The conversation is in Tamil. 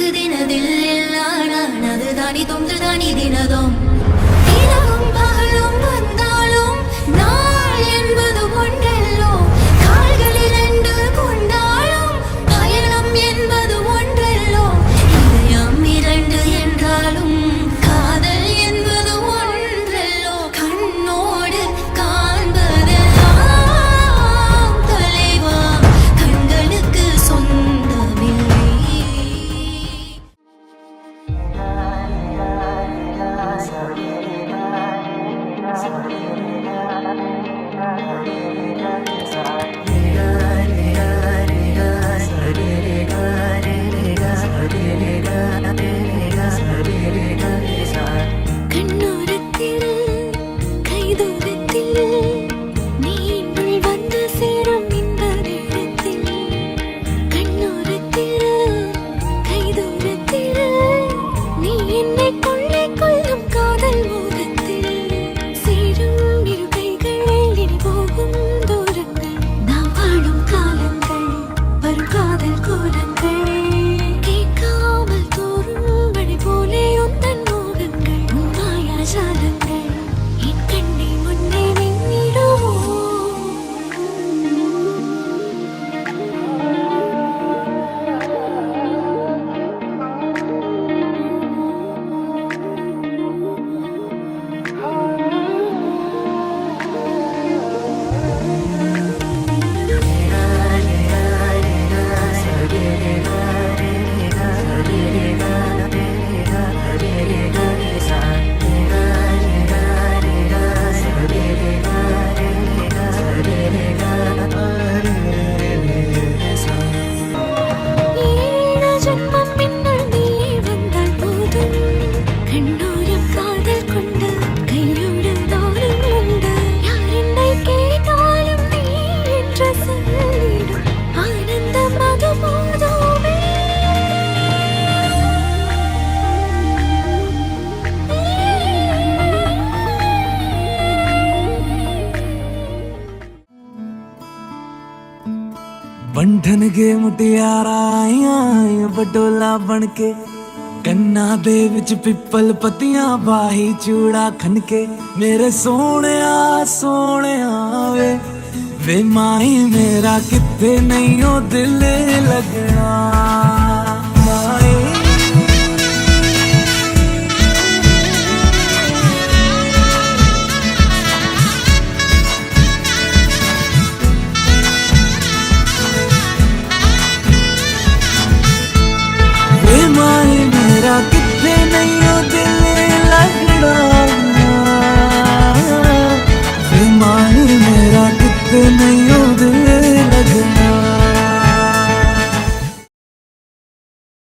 எனக்கு தினதில் அது தானி தொன்று தானி தினதும் இரவும் பகலும் வந்தாலும் நாள் என்பது ஒன்றல்லோ கால்களில் ரெண்டு கொண்டாலும் பயணம் என்பது ஒன்றல்லோ இதயம் இரண்டு என்றாலும் காதல் என்பது ஒன்றல்லோ கண்ணோடு காண்பதெல்லாம் தலைவா கண்களுக்கு சொந்தமில்லை. கண்ணோரத்தில் கைதூரத்தில் நீங்கள் வந்து சேரும் இந்த நேரத்தில் கண்ணோரத்தில் கைதூரத்தில் நீ என்னை கொள்ளை கொள்ளும் காதல் மோகத்தில் சேரும் இரு கைகளில் இனி போகும் தூரங்கள் நாம் வாழும் காலங்கள் வரும் காதல் கோலங்கள் கேட்காமல் தோறும் வழி போலே உந்தன் மோகங்கள் உன் மாயாஜாலங்கள் என் கண்ணை முன்னே மின்னிடுமோ. ஏழு ஜென்மம் பின்னால் நீயே வந்தால் போதும் கண்ணோரம் காதல் கொண்டு கையோடு தாரம் உண்டு யார் என்னை கேட்டாலும் நீ என்று சொல்லிடும் ஆனந்தம் அது போதுமே. बंधन के मुटियारा आइया बटोला बन के कन्ना दे विच पिपल पत्तियां बाही चूड़ा खनके मेरे सोने वे माही मेरा किथे नहीं हो दिल लगना।